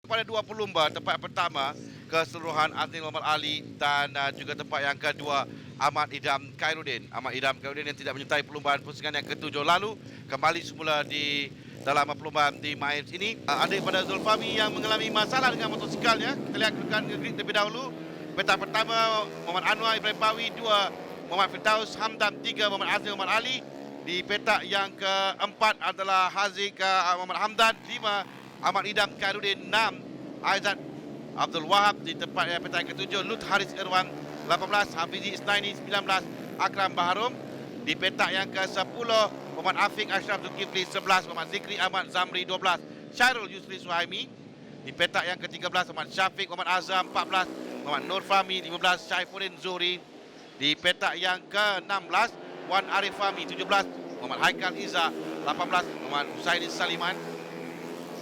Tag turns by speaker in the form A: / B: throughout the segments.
A: pada dua pelumba. Tempat pertama keseluruhan Azil Muhammad Ali dan juga tempat yang kedua Ahmad Idham Khairuddin. Ahmad Idham Khairuddin yang tidak menyertai perlumbaan pusingan yang ketujuh lalu kembali semula di dalam perlumbaan di Maims ini. Adik pada Zulfami yang mengalami masalah dengan motosikalnya. Kita lihat kedudukan grid terlebih dahulu. Petak pertama Muhammad Anwar Ibrahim Pawi, 2 Muhammad Firdaus Hamdan, 3 Muhammad Azil Muhammad Ali. Di petak yang keempat adalah Haziq Muhammad Hamdan, 5 Ahmad Idham Khairuddin, 6 Aizat Abdul Wahab. Di tempat petak yang ketujuh Lut Haris Irwan, 18 Hafizi Isnaini, 19 Akram Baharum. Di petak yang ke-10 Muhammad Afiq Ashraf Zulkifli, 11 Muhammad Zikri Ahmad Zamri, 12 Syairul Yusri Suhaimi. Di petak yang ke-13 Muhammad Syafiq Muhammad Azam, 14 Muhammad Nur Fahmi, 15 Syaifuddin Zuhri. Di petak yang ke-16 Wan Arif Fahmi, 17 Muhammad Haikal Iza, 18 Muhammad Husaini Saliman.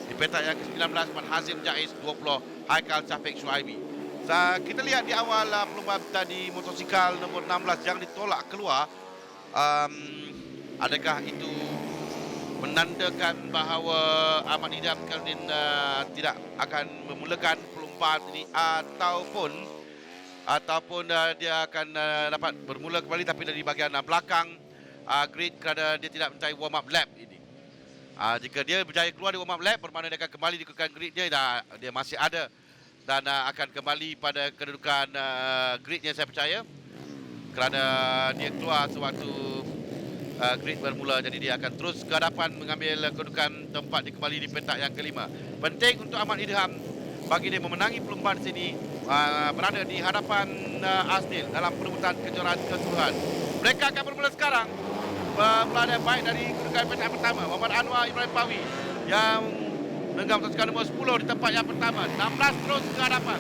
A: Di petak yang ke-19 Muhammad Hazim Jaiz, 20 Haikal Syafiq Syuaimi. Kita lihat di awal perlumbaan tadi motosikal nombor 16 yang ditolak keluar. Adakah itu menandakan bahawa Ahmad Idham Khairuddin tidak akan memulakan perlumbaan ini, ataupun dia akan dapat bermula kembali tapi dari bahagian belakang grid kerana dia tidak mencari warm up lap ini. Jika dia berjaya keluar di warm up lap, bermakna dia akan kembali di kedudukan gridnya. Dia masih ada dan akan kembali pada kedudukan gridnya, saya percaya, kerana dia keluar sewaktu grid bermula. Jadi dia akan terus ke hadapan mengambil kedudukan tempat dia kembali di petak yang kelima. Penting untuk Ahmad Idham bagi dia memenangi perlumbaan sini, berada di hadapan Asnil dalam perebutan kejuaraan keseluruhan. Mereka akan bermula sekarang. Berada baik dari kedudukan petak pertama Muhammad Anwar Ibrahim Pawi yang dengan motosikal nombor 10 di tempat yang pertama. 16 terus ke hadapan.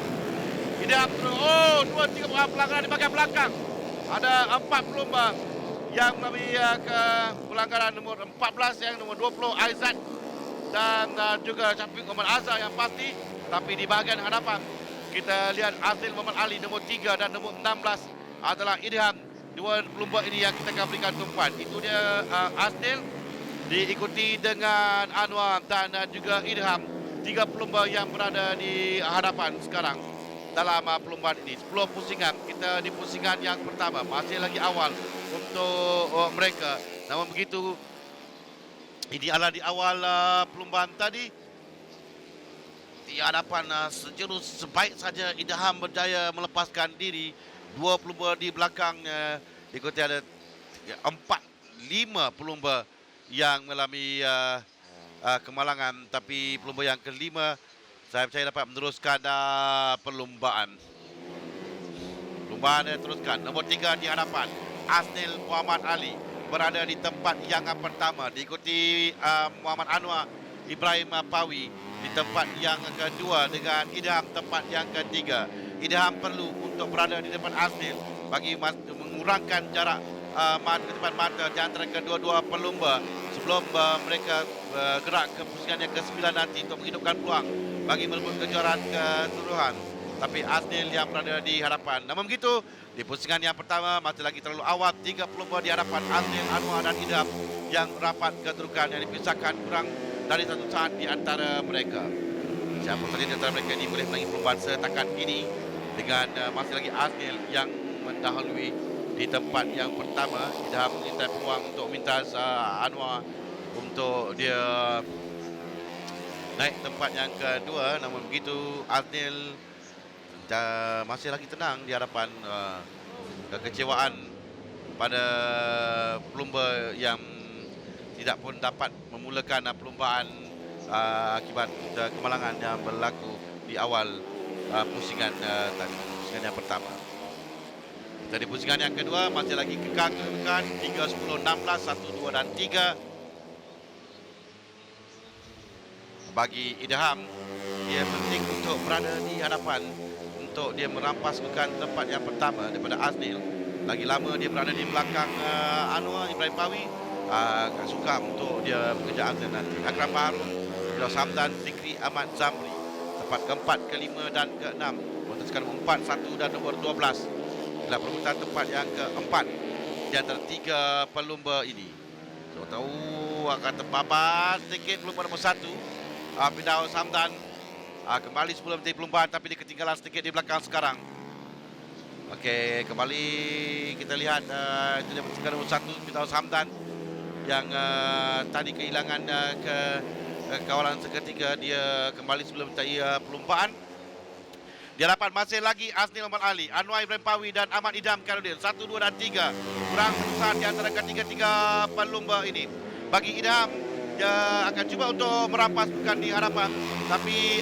A: Idham terus. 2-3 pelanggaran di bahagian belakang. Ada 4 pelumba yang melalui ke pelanggaran nombor 14 yang nombor 20 Aizat dan juga Syafiq Muhammad Azhar yang pasti. Tapi di bahagian hadapan kita lihat Azil Muhammad Ali nombor 3 dan nombor 16 adalah Idham. Dua pelumba ini yang kita akan berikan tumpuan. Itu dia Azil diikuti dengan Anwar dan juga Idham. 3 pelumba yang berada di hadapan sekarang dalam perlumbaan ini. 10 pusingan. Kita di pusingan yang pertama. Masih lagi awal untuk mereka. Namun begitu, ini adalah di awal perlumbaan tadi. Di hadapan sejurus sebaik saja Idham berjaya melepaskan diri. 2 pelumba di belakangnya. Diikuti ada 5 pelumba yang mengalami kemalangan. Tapi pelumba yang kelima saya percaya dapat meneruskan perlumbaan. Perlumbaan dia teruskan. Nombor 3 di hadapan Asnil Muhammad Ali berada di tempat yang pertama. Diikuti Muhammad Anwar Ibrahim Pawi di tempat yang kedua dengan Idham tempat yang ketiga. Idham perlu untuk berada di depan Asnil bagi mengurangkan jarak depan mata di antara kedua-dua pelumba sebelum mereka bergerak ke pusingan yang ke-9 nanti untuk menghidupkan peluang bagi merebut kejuaraan keseluruhan. Tapi Asnil yang berada di hadapan. Namun begitu, di pusingan yang pertama masih lagi terlalu awal. 3 pelumba di hadapan Asnil, Anwar dan Idham yang rapat kedudukan yang dipisahkan kurang dari 1 saat di antara mereka. Siapa saja di antara mereka ini boleh menangi perlumbaan setakat ini dengan masih lagi Asnil yang mendahului di tempat yang pertama. Idham minta peluang untuk minta Anwar untuk dia naik tempat yang kedua. Namun begitu, Asnil masih lagi tenang di hadapan kekecewaan pada pelumba yang tidak pun dapat memulakan perlumbaan akibat kemalangan yang berlaku di awal pusingan tadi, pusingan yang pertama. Kita di pusingan yang kedua masih lagi kekal kedudukan 3, 10, 16, 1, 2 dan 3. Bagi Idham, dia penting untuk berada di hadapan untuk dia merampas kedudukan tempat yang pertama daripada Asnil. Lagi lama dia berada di belakang Anwar Ibrahim Pawi, agak sukar untuk dia mengejar Asnil nanti. Akram Baharum, Firdaus Hamdan, Zikri Ahmad Zamri tempat keempat, kelima dan keenam. Motosikal nombor 4, 1 dan nombor 12. Inilah perebutan tempat yang keempat di antara 3 pelumba ini. So tahu akan terbabat sedikit pelumba nombor 1, Firdaus Hamdan. Kembali sebelum menjadi perlumbaan tapi dia ketinggalan sedikit di belakang sekarang. Okey, kembali kita lihat itu dia bertingkah nombor 1 Firdaus Hamdan yang tadi kehilangan kawalan seketika. Dia kembali sebelum menjadi perlumbaan. Di hadapan masih lagi Asnil Muhammad Ali, Anwar Ibrahim Pawi dan Ahmad Idham Khairuddin. 1, 2 dan 3. Kurang besar di antara ketiga-tiga pelumba ini. Bagi Idham, dia akan cuba untuk merampas bukan di hadapan, tapi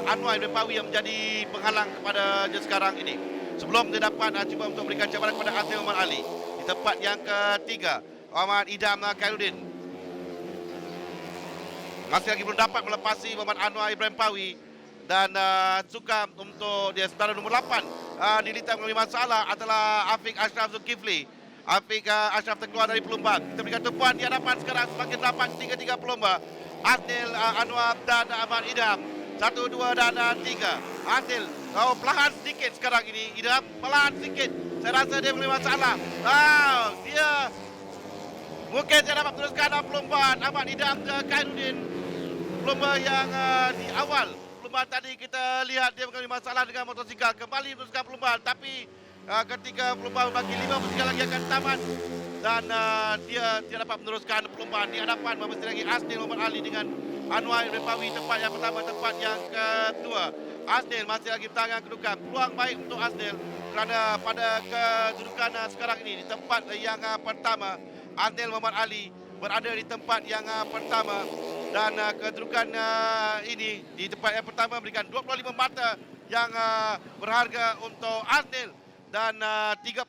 A: Anwar Ibrahim Pawi yang menjadi penghalang kepada dia sekarang ini. Sebelum dia dapat cuba untuk memberikan cabaran kepada Asnil Muhammad Ali. Di tempat yang ketiga, Ahmad Idham Khairuddin masih lagi belum dapat melepasi Muhammad Anwar Ibrahim Pawi. Dan suka untuk dia saudara nombor 8 dilintang mengalami masalah adalah Afiq Ashraf Zulkifli. Afiq Ashraf terkeluar dari pelumbang. Kita berikan tumpuan di hadapan sekarang semakin dapat tiga-tiga pelumba. Asnil, Anwar dan Ahmad Idham. 1, 2 dan 3. Asnil perlahan sedikit sekarang ini. Idham perlahan sedikit. Saya rasa dia mengalami masalah. Dia mungkin dia dapat teruskan pelumban Ahmad Idham Khairuddin. Pelumba yang di awal tadi kita lihat dia mengalami masalah dengan motosikal. Kembali teruskan perlumbaan, tapi ketika perlumbaan bagi 5 motosikal lagi akan tamat dan dia tidak dapat meneruskan perlumbaan. Di hadapan masih lagi Asnil Muhammad Ali dengan Anwar Ibrahim Pawi. Tempat yang pertama, tempat yang kedua. Asnil masih lagi bertahan kedudukan. Peluang baik untuk Asnil kerana pada kedudukan sekarang ini di tempat yang pertama, Asnil Muhammad Ali berada di tempat yang pertama. Dan kedudukan ini di tempat yang pertama memberikan 25 mata yang berharga untuk Asnil dan 34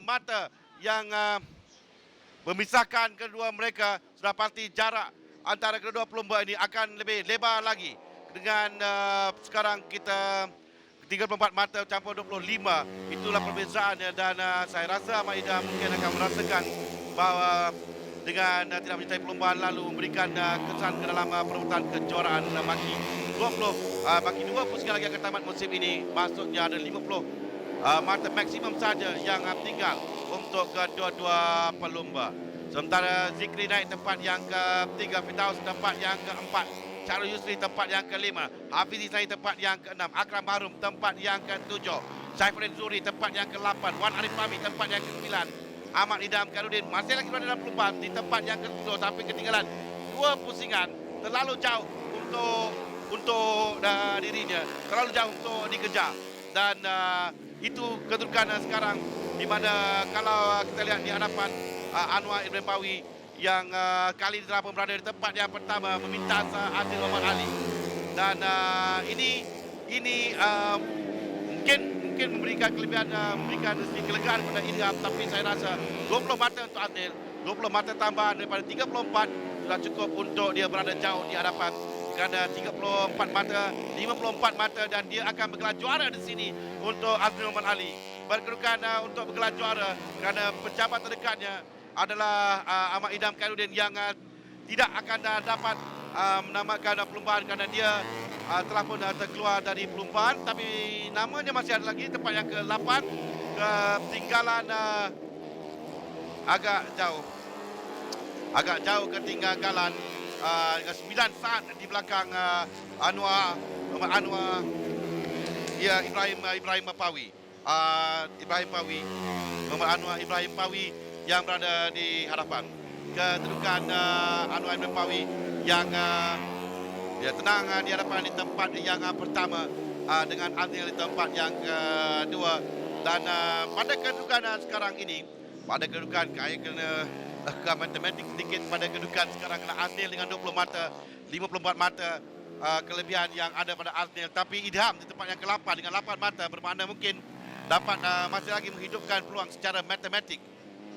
A: mata yang memisahkan kedua mereka. Sudah pasti jarak antara kedua pelumba ini akan lebih lebar lagi dengan sekarang kita 34 mata campur 25. Itulah perbezaannya dan saya rasa Ahmad Idham mungkin akan merasakan bahawa dengan tidak menyertai perlumbaan lalu memberikan kesan ke dalam perebutan kejuaraan bagi 2 pusingan lagi akan tamat musim ini. Maksudnya ada 50 mata maksimum saja yang tinggal untuk kedua-dua pelumba. Sementara Zikri naik tempat yang ke-3, Firdaus tempat yang ke-4, Syarul Yusri tempat yang ke-5, Hafizi naik tempat yang ke-6, Akram Harum tempat yang ke-7, Saifuddin Zuri tempat yang ke-8, Wan Arif Fahmi tempat yang ke-9. Ahmad Idham Khairuddin masih lagi berada dalam perlumbaan di tempat yang ke-10 tapi ketinggalan 2 pusingan, terlalu jauh untuk dirinya, terlalu jauh untuk dikejar. Dan itu kedudukan sekarang di mana kalau kita lihat di hadapan Anwar Ibrahim Pawi yang kali ini telah berada di tempat yang pertama meminta Asnil Muhammad Ali. Dan ini mungkin memberikan kelebihan, memberikan sedikit kelegaan kepada Idham, tapi saya rasa 20 mata untuk Asnil, 20 mata tambahan daripada 34 sudah cukup untuk dia berada jauh di hadapan. Kerana 34 mata, 54 mata dan dia akan bergelar juara di sini untuk Asnil Muhammad Ali. Berkedudukan untuk bergelar juara kerana pejabat terdekatnya adalah Ahmad Idham Khairuddin yang tidak akan dapat menamakan perlumbaan kerana dia telah pun terkeluar dari perlumbaan, tapi namanya masih ada lagi tempat yang ke-8. Ketinggalan agak jauh ketinggalan dengan 9 saat di belakang Muhammad Anwar Ibrahim Pawi. Muhammad Anwar Ibrahim Pawi yang berada di hadapan. Kedudukan Anwar Ibrahim Pawi yang dia tenang di hadapan di tempat yang pertama dengan Asnil di tempat yang kedua. Dan pada kedudukan sekarang ini, pada kedudukan saya kena matematik sedikit. Pada kedudukan sekarang kena Asnil dengan 20 mata, 54 mata kelebihan yang ada pada Asnil. Tapi Idham di tempat yang ke-8 dengan 8 mata bermakna mungkin dapat masih lagi menghidupkan peluang secara matematik.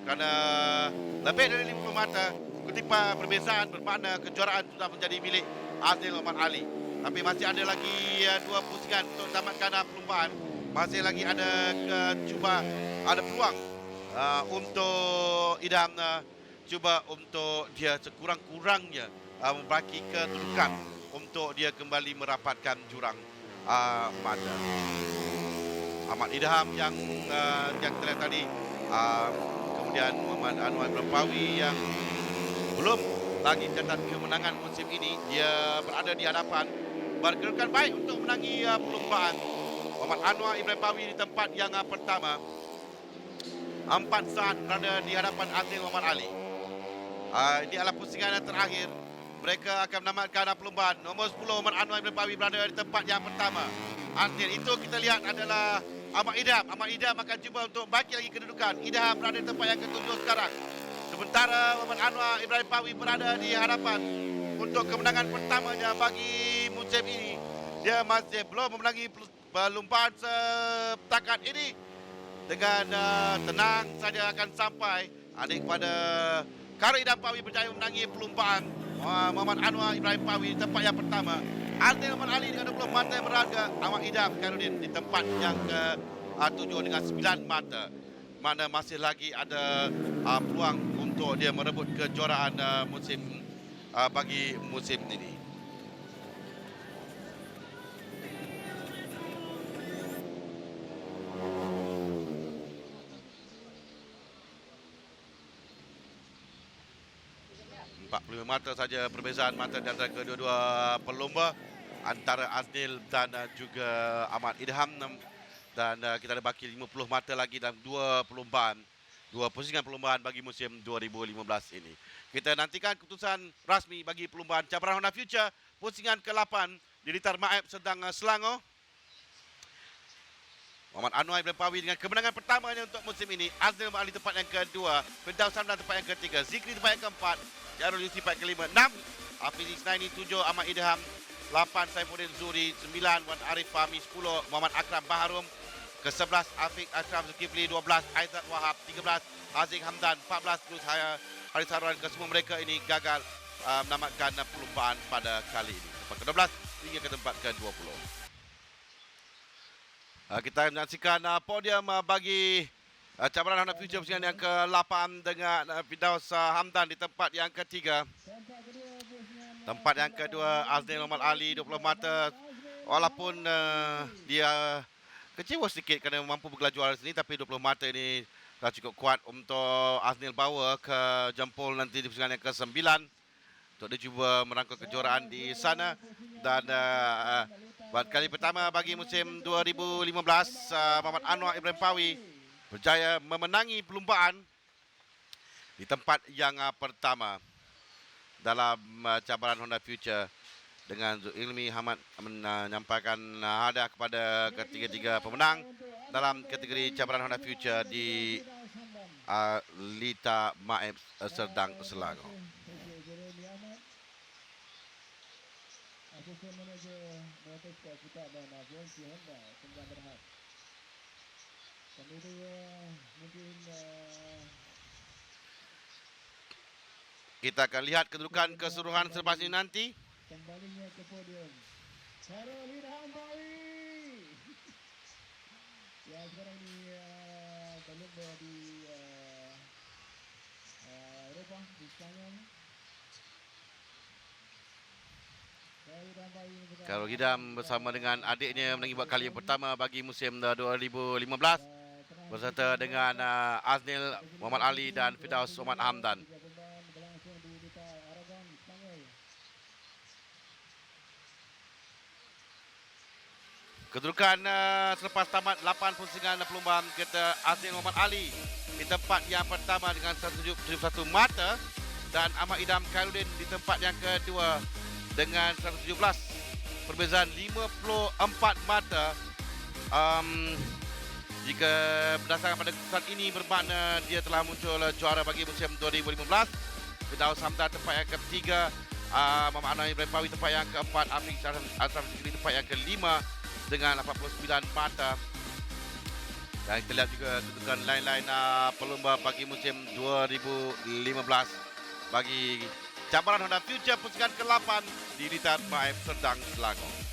A: Kerana lebih dari 50 mata kutipan perbezaan bermakna kejuaraan sudah menjadi milik Asnil Muhammad Ali. Tapi masih ada lagi 2 pusingan untuk tamatkan perlumbaan. Masih lagi ada ada peluang untuk Idham cuba untuk dia sekurang-kurangnya memperbaiki kedudukan untuk dia kembali merapatkan jurang mata. Ahmad Idham yang kita lihat tadi, kemudian Muhammad Anwar Ibrahim Pawi yang belum lagi catat kemenangan musim ini. Dia berada di hadapan bergerak baik untuk menangi perlumbaan. Muhammad Anwar Ibrahim Pawi di tempat yang pertama. 4 saat berada di hadapan Azil Muhammad Ali. Ini adalah pusingan yang terakhir. Mereka akan menamatkan perlumbaan. Nombor 10 Muhammad Anwar Ibrahim Pawi berada di tempat yang pertama. Azil itu kita lihat adalah Ahmad Idham. Ahmad Idham akan cuba untuk bagi lagi kedudukan. Idham berada di tempat yang ke-7 sekarang. Sementara Muhammad Anwar Ibrahim Pawi berada di hadapan untuk kemenangan pertamanya bagi musim ini. Dia masih belum memenangi perlumbaan setakat ini. Dengan tenang saja akan sampai adik kepada Karul Idham Pawi berjaya memenangi perlumbaan. Muhammad Anwar Ibrahim Pawi di tempat yang pertama. Azil Muhammad Ali dengan 20 mata yang berharga. Ahmad Idham Karudin di tempat yang ke-7 dengan 9 mata. Mana masih lagi ada peluang untuk dia merebut kejuaraan musim bagi musim ini. Mata saja perbezaan mata di antara kedua-dua pelumba antara Azil dan juga Ahmad Idham, dan kita ada baki 50 mata lagi dalam dua perlumbaan, dua pusingan perlumbaan bagi musim 2015 ini. Kita nantikan keputusan rasmi bagi perlumbaan cabaran Honda Future pusingan ke-8 di Litar Maib Serdang Selangor. Muhammad Anwar Ibrahim Pawi dengan kemenangan pertamanya untuk musim ini. Azil Muhammad Ali tempat yang kedua, Firdaus Hamdan tempat yang ketiga, Zikri tempat yang keempat, Jarul Yusi tempat kelima, 6 Hafiz Isnaini, 7 Ahmad Idham, 8 Saifuddin Zuri, 9 Wan Arif Fahmi, 10 Muhammad Akram Baharum, ke-11 Afiq Akram Zulkifli, 12 Aizat Wahab, 13 Aziz Hamdan, 14 Gus Haris Harwan. Kesemua mereka ini gagal menamatkan perlumbaan pada kali ini. Tempat ke-12 hingga ke tempat ke-20. Kita menyaksikan podium bagi cabaran Honda Future pusingan yang ke-8 dengan Firdaus Hamdan di tempat yang ketiga. Tempat yang kedua Azil Muhammad Ali 20 mata. Walaupun dia kecewa sedikit kerana mampu bergelar juara sini, tapi 20 mata ini dah cukup kuat untuk Azil bawa ke jempol nanti di pusingan yang ke-9 untuk dia cuba merangkul kejuaraan di sana. Dan buat kali pertama bagi musim 2015, Muhammad Anwar Ibrahim Pawi berjaya memenangi perlumbaan di tempat yang pertama dalam cabaran Honda Future, dengan Zulilmi Hamad menyampaikan hadiah kepada ketiga-tiga pemenang dalam kategori cabaran Honda Future di Litar Maib Serdang Selangor. Kita akan lihat kedudukan keseluruhan selepas ini nanti.
B: Kembalinya ke podium Karul Idham Pawi. Ya, sekarang ini berlomba di Eropah, di Spanyol.
A: Karul Idham bersama dengan adiknya menangi buat kali yang pertama bagi musim 2015 beserta dengan Azil Muhammad Ali dan Firdaus Muhammad Hamdan. Kedudukan selepas tamat 8 pusingan perlumbaan, kita Azil Muhammad Ali di tempat yang pertama dengan 171 mata, dan Ahmad Idham Khairuddin di tempat yang kedua dengan 117. Perbezaan 54 mata. Jika berdasarkan pada keputusan ini bermakna dia telah muncul juara bagi musim 2015. Firdaus Hamdan tempat yang ketiga, Muhammad Anwar Ibrahim Pawi tempat yang keempat, Afiq Ashraf Zikri tempat yang kelima dengan 89 mata. Dan kita lihat juga kedudukan lain-lain pelumba bagi musim 2015 bagi cabaran Honda Future pusingan ke-8 di Litar Maib Serdang Selangor.